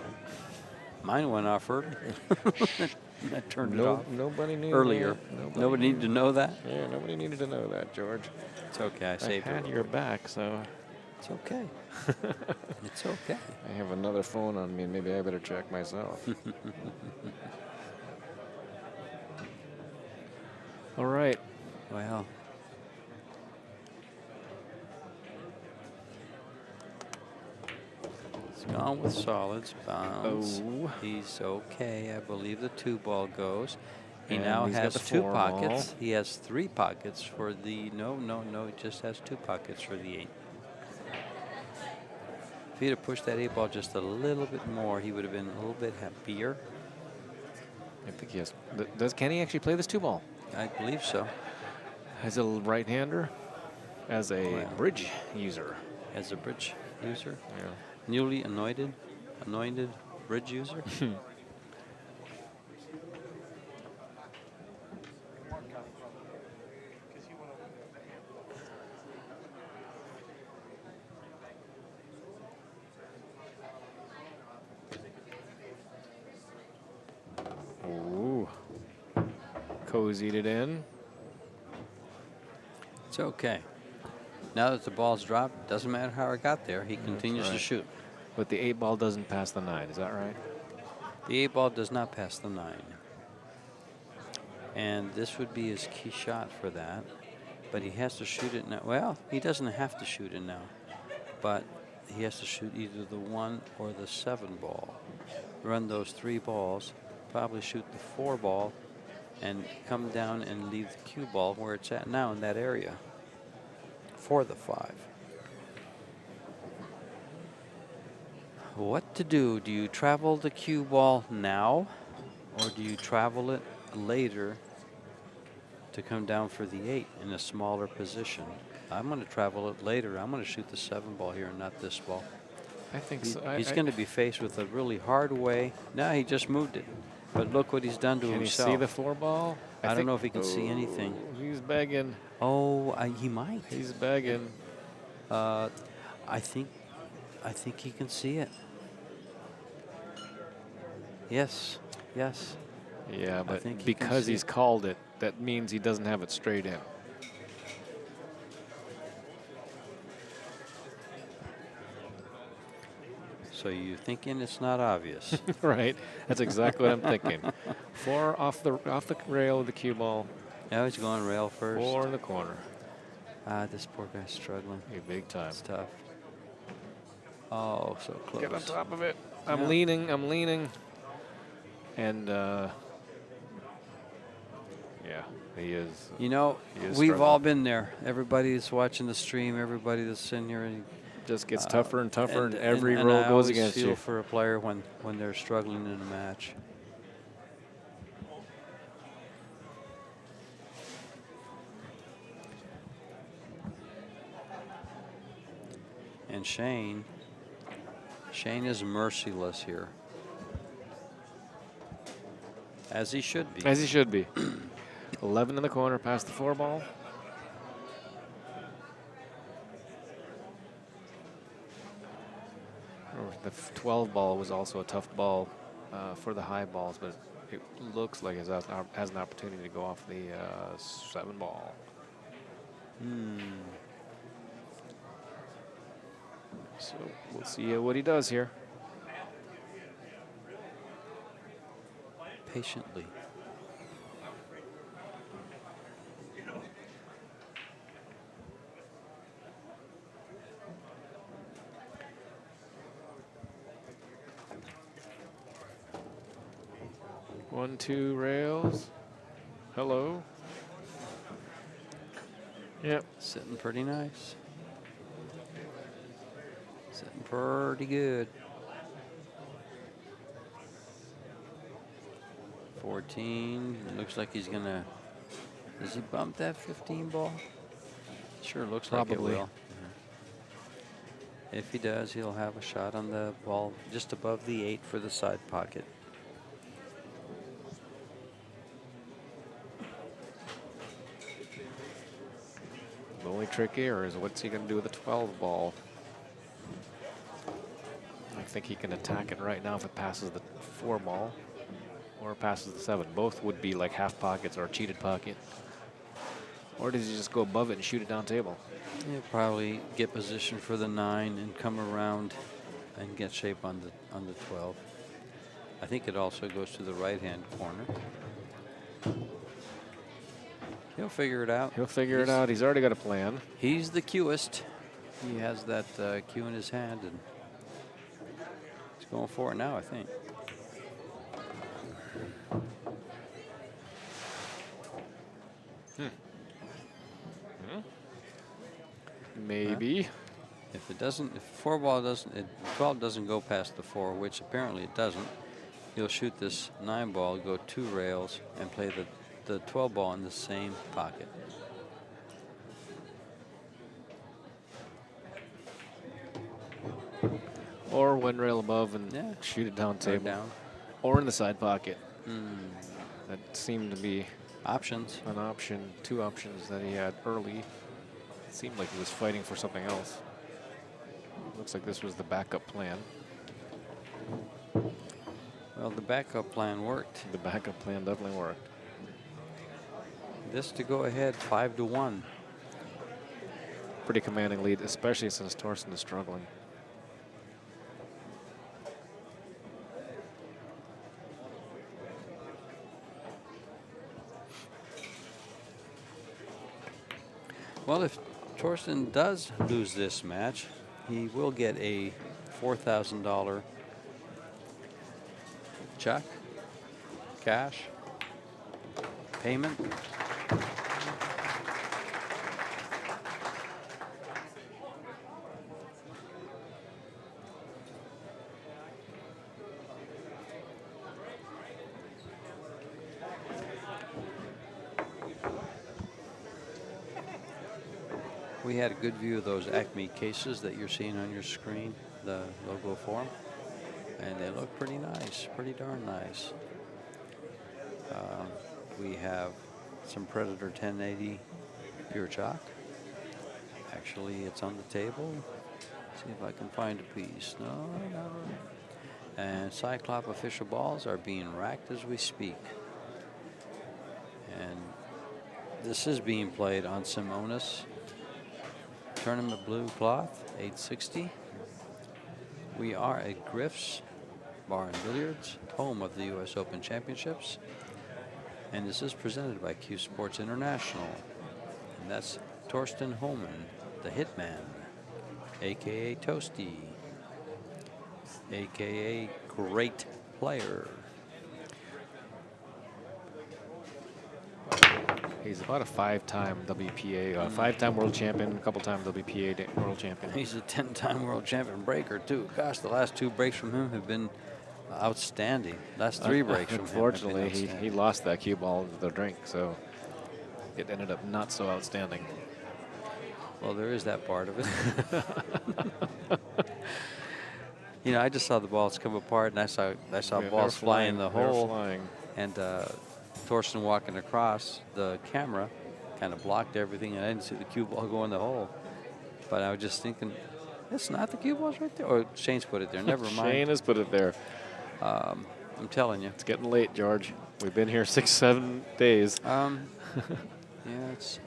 Mine went off early. I turned it off Nobody knew earlier. that. Nobody needed to know that. Yeah, nobody needed to know that, George. It's okay. I saved I had it. your back, so. It's okay. It's okay. I have another phone on me. Maybe I better check myself. All right. Well. He's gone with solids. Bounce. Oh. He's okay. I believe the 2 ball goes. He And now he's got has the 2 4 pockets. ball. He has 3 pockets for the no. He just has 2 pockets for the 8. If he'd have pushed that 8 ball just a little bit more, he would have been a little bit happier. I think he has. Can he actually play this 2 ball? I believe so. As a right-hander? As a bridge user? As a bridge user? Yeah. Newly anointed bridge user? Ooh. Cozied it in. It's okay. Now that the ball's dropped, doesn't matter how it got there, he continues to shoot. But the 8 ball doesn't pass the 9, is that right? The 8 ball does not pass the 9. And this would be his key shot for that. But he has to shoot it now. Well, he doesn't have to shoot it now. But he has to shoot either the 1 or the 7 ball. Run those 3 balls, probably shoot the 4 ball, and come down and leave the cue ball where it's at now in that area for the 5. What to do? Do you travel the cue ball now, or do you travel it later to come down for the 8 in a smaller position? I'm going to travel it later. I'm going to shoot the 7 ball here and not this ball. I think so. He's going to be faced with a really hard way. Now he just moved it. But look what he's done to himself. Can he see the 4 ball? I don't know if he can see anything. He's begging. Oh, he might. He's begging. I think he can see it. Yes. Yeah, but think he can because see he's it. called it, that means he doesn't have it straight in. So you're thinking it's not obvious. Right. That's exactly what I'm thinking. 4 off the rail of the cue ball. Now he's going rail first. 4 in the corner. This poor guy's struggling. A big time. It's tough. Oh, so close. Get on top of it. Yeah. I'm leaning. And yeah, he is. You know, he is we've all struggling. been there. Everybody that's watching the stream, everybody that's in here, and Just gets tougher and tougher, and every roll I goes always against feel you. for a player when they're struggling in a match. And Shane is merciless here. As he should be. As he should be. 11 in the corner, past the 4 ball. The 12 ball was also a tough ball for the high balls, but it looks like it has an opportunity to go off the 7 ball. So we'll see what he does here. Patiently. One, 2 rails. Hello. Yep. Sitting pretty nice. Sitting pretty good. 14. Looks like he's gonna. Does he bump that 15 ball? Sure looks like Probably. it will. If he does, he'll have a shot on the ball just above the 8 for the side pocket. The only trick here is what's he going to do with the 12 ball? I think he can attack it right now if it passes the 4 ball or passes the 7. Both would be like half pockets or a cheated pocket. Or does he just go above it and shoot it down table? He'll probably get position for the 9 and come around and get shape on the 12. I think it also goes to the right-hand corner. He'll figure it out. He'll figure it out. He's already got a plan. He's the cueist. He has that cue in his hand, and he's going for it now, I think. Maybe. If it doesn't, if 4 ball doesn't, 12 doesn't go past the 4, which apparently it doesn't, he'll shoot this 9 ball, go 2 rails, and play the 12 ball in the same pocket. Or 1 rail above and Yeah. shoot it down Or table. down. Or in the side pocket. That seemed to be Options. an option, 2 options that he had early. It seemed like he was fighting for something else. Looks like this was the backup plan. Well, the backup plan worked. The backup plan definitely worked. This to go ahead 5-1. Pretty commanding lead, especially since Torsten is struggling. Well, if Thorsten does lose this match, he will get a $4,000 check, cash, payment. We had a good view of those ACME cases that you're seeing on your screen, the logo for them, and they look pretty nice, pretty darn nice. We have some Predator 1080 pure chalk. Actually, it's on the table. See if I can find a piece. No, never. And Cyclop official balls are being racked as we speak. And This is being played on Simonis. Tournament blue cloth, 860. We are at Griff's Bar and Billiards, home of the U.S. Open Championships. And this is presented by CueSports International. And that's Thorsten Hohmann, the Hitman, a.k.a. Toasty, a.k.a. Great Player. He's about a 5-time WPA, 5-time world champion, a couple time WPA world champion. He's a 10-time world champion breaker, too. Gosh, the last 2 breaks from him have been outstanding. Last 3 breaks from him. Unfortunately, he lost that cue ball into the drink, so it ended up not so outstanding. Well, there is that part of it. You know, I just saw the balls come apart, and I saw balls fly in the hole. And Torsten walking across the camera kind of blocked everything, and I didn't see the cue ball go in the hole. But I was just thinking, it's not the cue ball's right there. Or Shane's put it there. Never mind. Shane has put it there. I'm telling you. It's getting late, George. We've been here 6-7 days. Yeah, it's.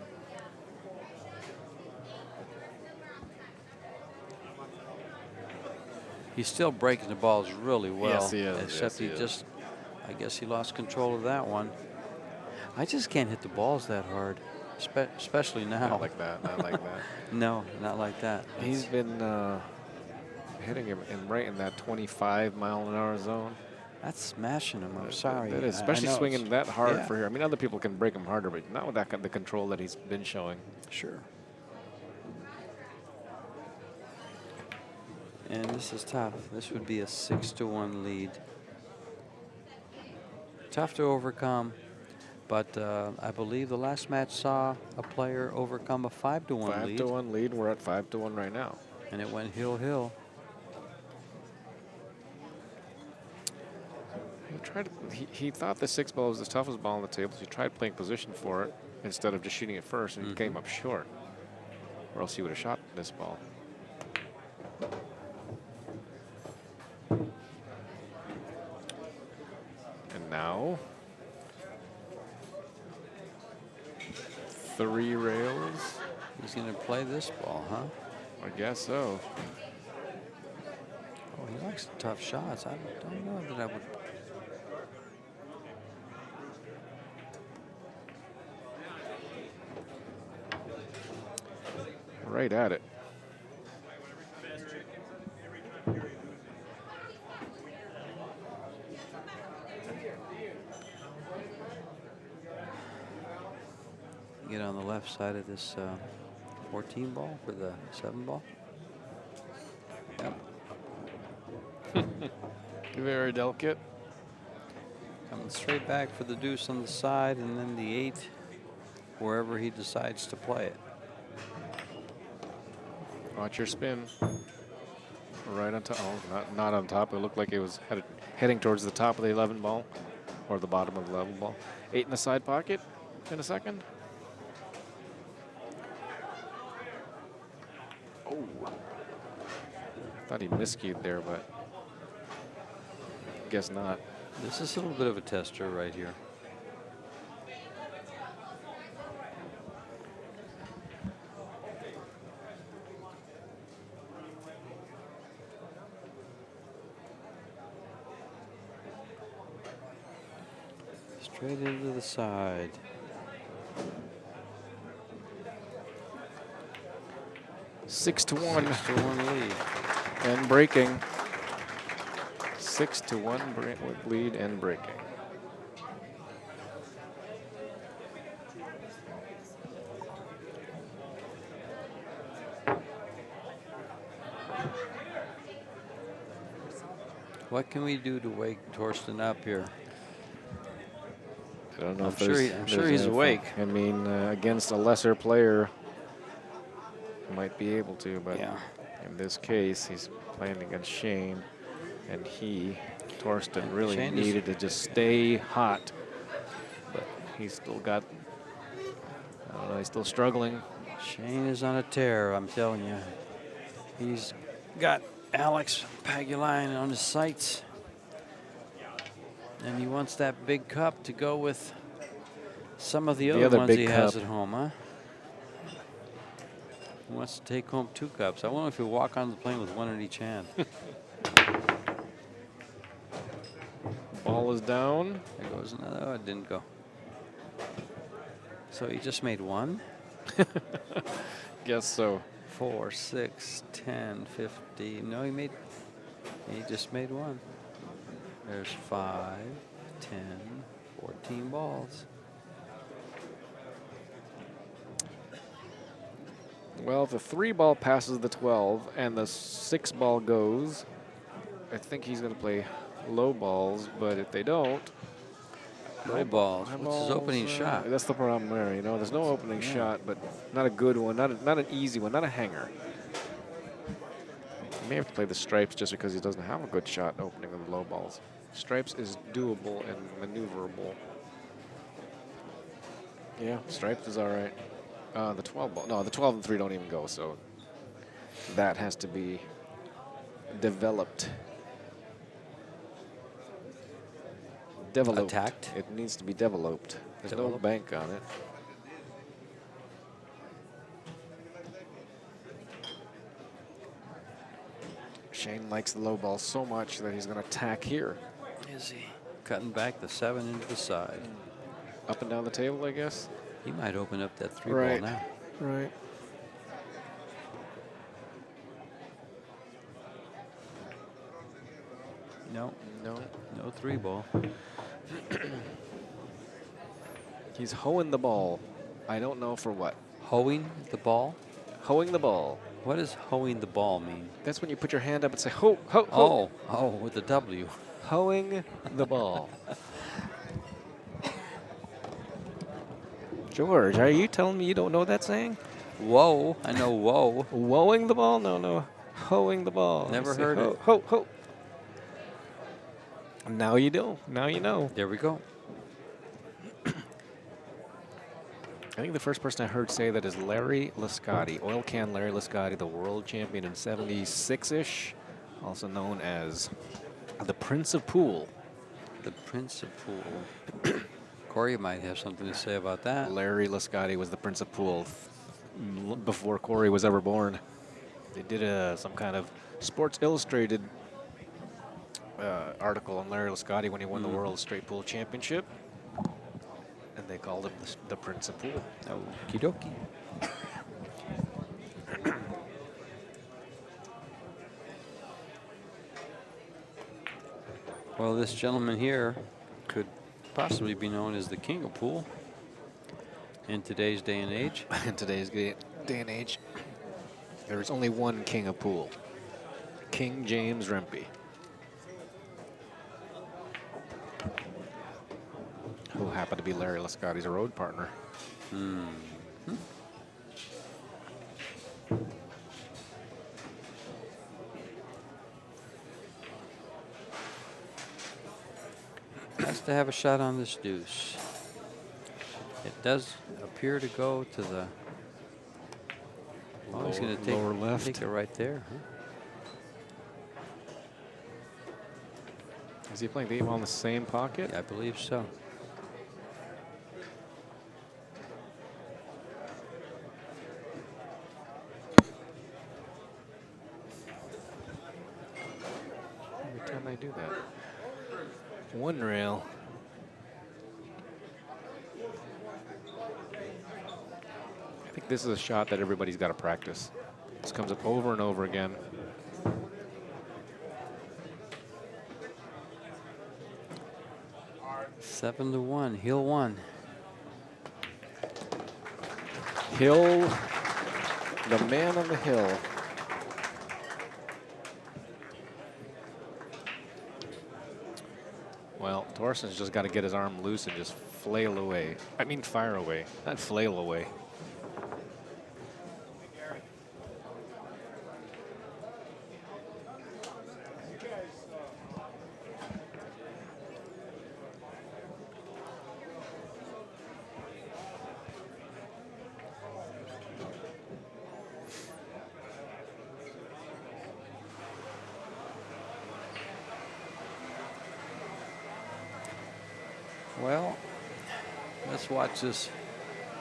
He's still breaking the balls really well. Yes, he is. Except Yes, he just, I guess he lost control of that one. I just can't hit the balls that hard, especially now. Not like that. Not like that. No, not like that. He's been hitting him right in that 25-mile-an-hour zone. That's smashing him. I'm sorry. That is, especially swinging that hard for here. I mean, other people can break him harder, but not with that kind of control that he's been showing. Sure. And this is tough. This would be a 6-1 lead. Tough to overcome, but I believe the last match saw a player overcome a 5-1 lead. 5-1 lead. We're at 5-1 right now. And it went hill. He thought the 6 ball was the toughest ball on the table, so he tried playing position for it instead of just shooting it first, and he came up short. Or else he would have shot this ball. And now, 3 rails. He's going to play this ball, huh? I guess so. Oh, he likes the tough shots. I don't know that I would. Right at it. Get on the left side of this 14 ball for the 7 ball. Yep. Very delicate. Coming straight back for the deuce on the side, and then the 8 wherever he decides to play it. Watch your spin. Right on top. Oh, not on top. It looked like it was heading towards the top of the 11 ball or the bottom of the 11 ball. 8 in the side pocket in a second. Oh. I thought he miscued there, but guess not. This is a little bit of a tester right here. Straight into the side. Six to one lead. And breaking. 6-1 lead and breaking. What can we do to wake Torsten up here? I don't know I'm sure he's awake. I mean, against a lesser player, might be able to, but in this case, he's playing against Shane, and Torsten, really Shane needed to just stay hot, but he's still got, I don't know, he's still struggling. Shane is on a tear, I'm telling you. He's got Alex Pagulayan on his sights, and he wants that big cup to go with Some of the The other other ones big he has cup. at home, huh? He wants to take home 2 cups. I wonder if he'll walk on the plane with one in each hand. Ball is down. There goes another. Oh, it didn't go. So he just made 1. Guess so. 4, 6, 10, 15. No, he just made 1. There's 5, 10, 14 balls. Well, if the 3 ball passes the 12 and the 6 ball goes, I think he's going to play low balls. But if they don't, Low balls. high What's his opening shot? That's the problem there. You know, there's no opening shot, but not a good one, not an easy one, not a hanger. He may have to play the stripes just because he doesn't have a good shot opening with low balls. Stripes is doable and maneuverable. Yeah, stripes is all right. The 12 ball, no, the 12 and 3 don't even go, so that has to be developed. Developed. Attacked? It needs to be developed. There's no Developed. bank on it. Shane likes the low ball so much that he's going to attack here. Is he? Cutting back the 7 into the side. Up and down the table, I guess. He might open up that 3 Right. ball now. Right. No, No. no 3 ball. He's hoeing the ball. I don't know for what. Hoeing the ball? Hoeing the ball. What does hoeing the ball mean? That's when you put your hand up and say, ho, ho, ho. Oh, with the W. Hoeing the ball. George, are you telling me you don't know that saying? Whoa, I know whoa. Woeing the ball? No. Hoeing the ball. Never You say heard ho, it. Ho, ho. Now you do. Now you know. There we go. I think the first person I heard say that is Larry Lascotti, oil can Larry Lascotti, the world champion in 76-ish, also known as the Prince of Pool. The Prince of Pool. Corey might have something to say about that. Larry Lascotti was the Prince of Pool before Corey was ever born. They did some kind of Sports Illustrated article on Larry Lascotti when he won the World Straight Pool Championship. And they called him the Prince of Pool. Okie dokie. Well, this gentleman here could possibly be known as the king of pool in today's day and age. In today's day and age, there is only one king of pool. King James Rempe. Who happened to be Larry Lascotti's road partner. Has to have a shot on this deuce. It does appear to go to the. Oh, he's going to lower left. take it right there. Huh? Is he playing the 8-ball in the same pocket? Yeah, I believe so. Every time they do that. One rail. I think this is a shot that everybody's got to practice. This comes up over and over again. Seven to 1. Hill 1. Hill, the man on the hill. Well, Thorsten's just got to get his arm loose and just flail away. I mean, fire away, not flail away. Well, Let's watch this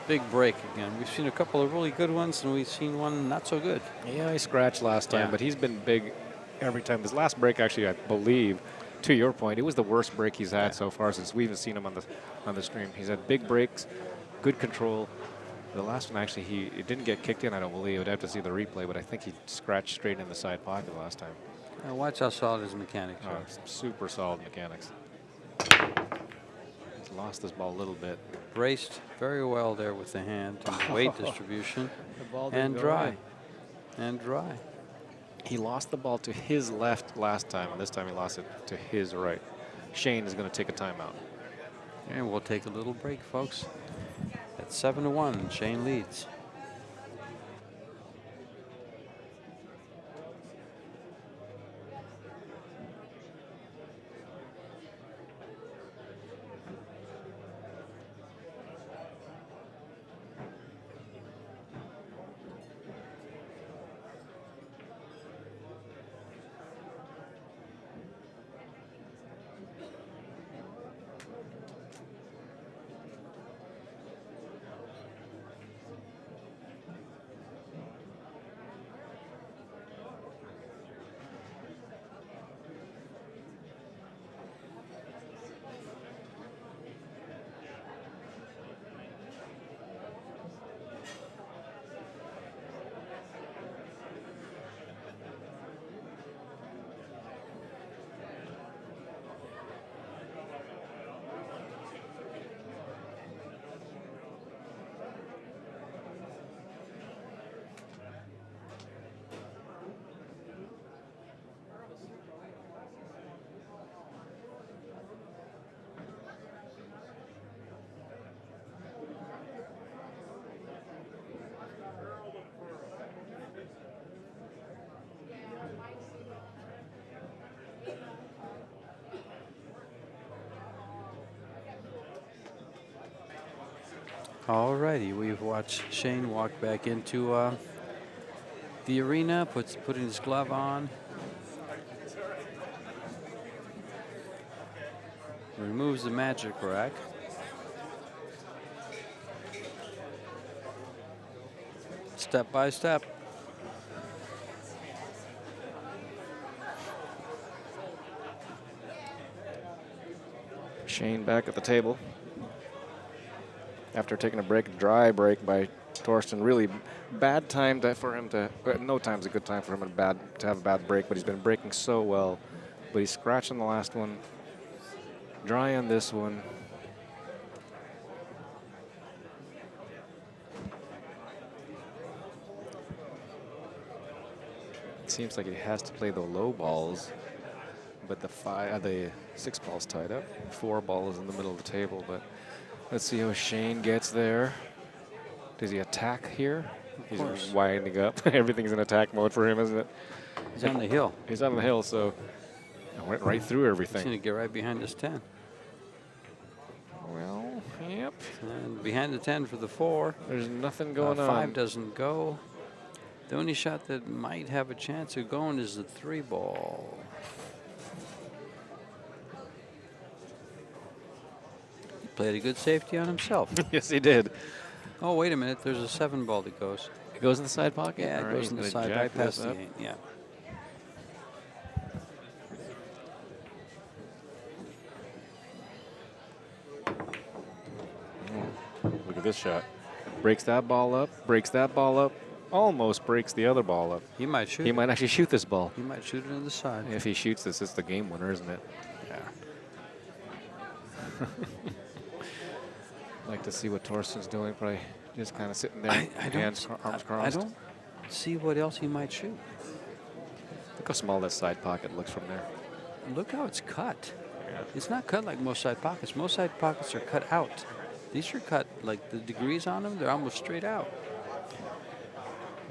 big break again. We've seen a couple of really good ones, and we've seen one not so good. Yeah, he scratched last time, Yeah. but he's been big every time. This last break, actually, I believe, to your point, it was the worst break he's had so far since we've seen him on the stream. He's had big breaks, good control. The last one, actually, it didn't get kicked in, I don't believe. I'd have to see the replay, but I think he scratched straight in the side pocket last time. Now watch how solid his mechanics are. Super solid mechanics. He's lost his ball a little bit. Braced very well there with the hand and weight distribution. The ball didn't And go dry. in. And dry. He lost the ball to his left last time, and this time he lost it to his right. Shane is going to take a timeout. And we'll take a little break, folks. At 7-1, Shane leads. All righty, we've watched Shane walk back into the arena, putting his glove on. Removes the magic rack. Step by step. Shane back at the table. After taking a break, a dry break by Thorsten. Really bad time for him to, no time's a good time for him to have a bad break, but he's been breaking so well. But he's scratching the last one. Dry on this one. It seems like he has to play the low balls, but the 6 balls tied up. 4 balls in the middle of the table, but let's see how Shane gets there. Does he attack here? He's winding up. Everything's in attack mode for him, isn't it? He's on the hill. He's on the hill, so I went right through everything. He's going to get right behind his 10. Well, yep. And behind the 10 for the 4. There's nothing going on. 5 doesn't go. The only shot that might have a chance of going is the 3 ball. He played a good safety on himself. Yes, he did. Oh, wait a minute. There's a 7 ball that goes. It goes in the side pocket? Yeah, All it goes in the side, bypass the 8. Yeah. Look at this shot. Breaks that ball up, breaks that ball up, almost breaks the other ball up. He might shoot. He might actually shoot this ball. He might shoot it in the side. If he shoots this, it's the game winner, isn't it? Yeah. Like to see what Torsten's doing, probably just kind of sitting there, arms crossed. I don't see what else he might shoot. Look how small that side pocket looks from there. Look how it's cut. Yeah. It's not cut like most side pockets. Most side pockets are cut out. These are cut, like the degrees on them, they're almost straight out.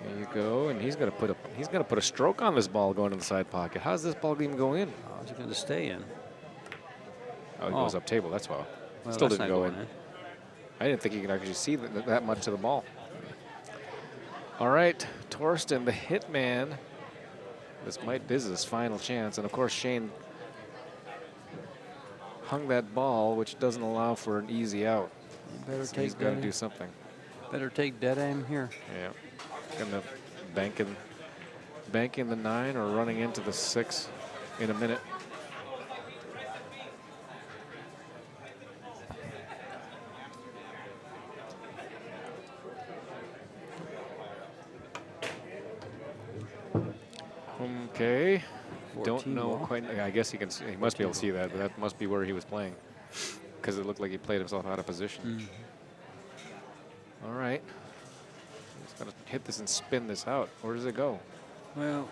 There you go, and he's gonna put a stroke on this ball going in the side pocket. How's this ball even go in? How's it going to stay in? Oh, it goes up table. That's why. Well, Still that's didn't not go going in. I didn't think you could actually see that much of the ball. All right, Torsten, the hitman. This is his final chance, and of course Shane hung that ball, which doesn't allow for an easy out. You better So take he's got to dead do aim. something. Better take dead aim here. Yeah. Gonna banking the 9 or running into the 6 in a minute. Okay. Don't 14 know ball. quite. I guess he can. He must be able to see that. But that must be where he was playing, because it looked like he played himself out of position. All right. He's got to hit this and spin this out. Where does it go? Well,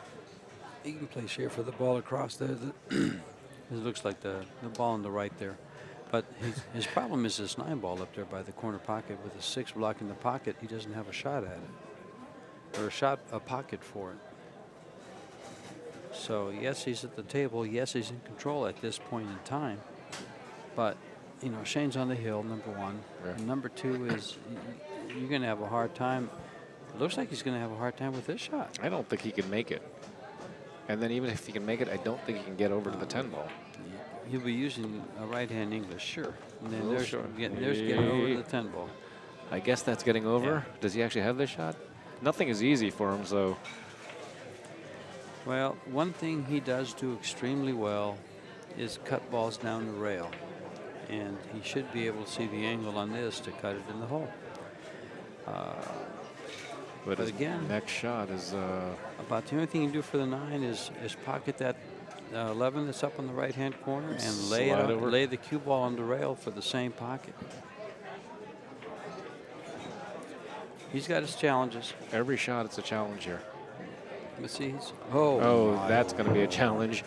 he can place here for the ball across there. It looks like the ball on the right there. But his problem is this 9 ball up there by the corner pocket with a 6 blocking the pocket. He doesn't have a shot at it, or a pocket for it. So yes, he's at the table. Yes, he's in control at this point in time. But you know, Shane's on the hill, number 1. Yeah. And number 2 is you're going to have a hard time. It looks like he's going to have a hard time with this shot. I don't think he can make it. And then even if he can make it, I don't think he can get over to the 10 ball. He'll be using a right-hand English, sure. And then there's short. getting over to the 10 ball. I guess that's getting over. Yeah. Does he actually have this shot? Nothing is easy for him, so. Well, one thing he does do extremely well is cut balls down the rail. And he should be able to see the angle on this to cut it in the hole. But his again, next shot is. About the only thing you can do for the 9 is pocket that 11 that's up on the right-hand corner and lay the cue ball on the rail for the same pocket. He's got his challenges. Every shot, it's a challenge here. But see, That's going to be a challenge,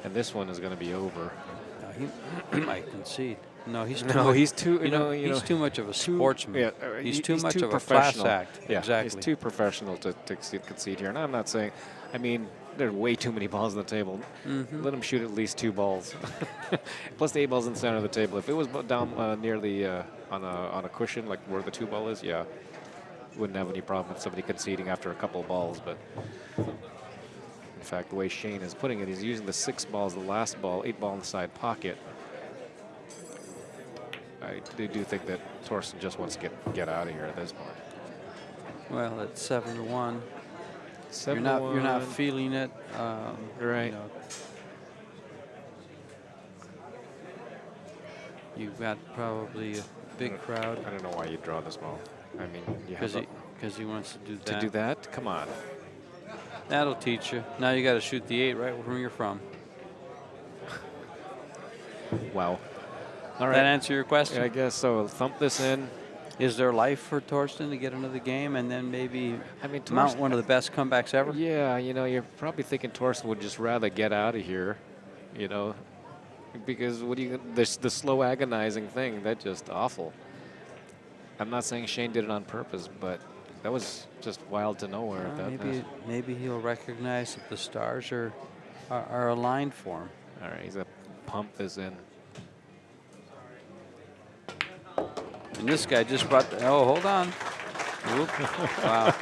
and this one is going to be over. He might concede. No, he's too No, much, he's too. he's too much of a sportsman. He's too much of a class act. Yeah, exactly. he's too professional to concede here. And I'm not saying. I mean, there are way too many balls on the table. Let him shoot at least 2 balls, plus the 8 balls in the center of the table. If it was down near the on a cushion, like where the 2 ball is, yeah, wouldn't have any problem with somebody conceding after a couple of balls. But in fact, the way Shane is putting it, he's using the 6 balls, the last ball, 8 ball in the side pocket. I do think that Torsten just wants to get out of here at this point. Well, it's 7-1. 7-1. You're not feeling it. Right. You know, you've got probably a big crowd. I don't know why you draw this ball. I mean, Because he wants to do that. to do that. Come on. That'll teach you. Now you got to shoot the 8 right where you're from. Wow. All right. That answer your question? Yeah, I guess so. Thump this in. Is there life for Torsten to get another game and then maybe mount Torsten, one of the best comebacks ever? Yeah, you're probably thinking Torsten would just rather get out of here, because the slow agonizing thing, that's just awful. I'm not saying Shane did it on purpose, but that was just wild to nowhere. Maybe he'll recognize that the stars are aligned for him. All right, he's going to pump this in. And this guy just brought hold on. Wow.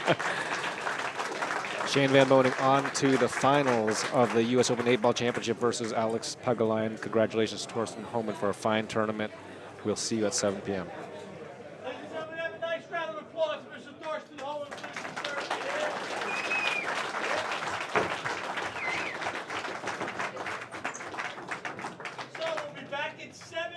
Shane Van Boening on to the finals of the U.S. Open 8-Ball Championship versus Alex Pagulayan. Congratulations to Thorsten Hohmann for a fine tournament. We'll see you at 7 p.m.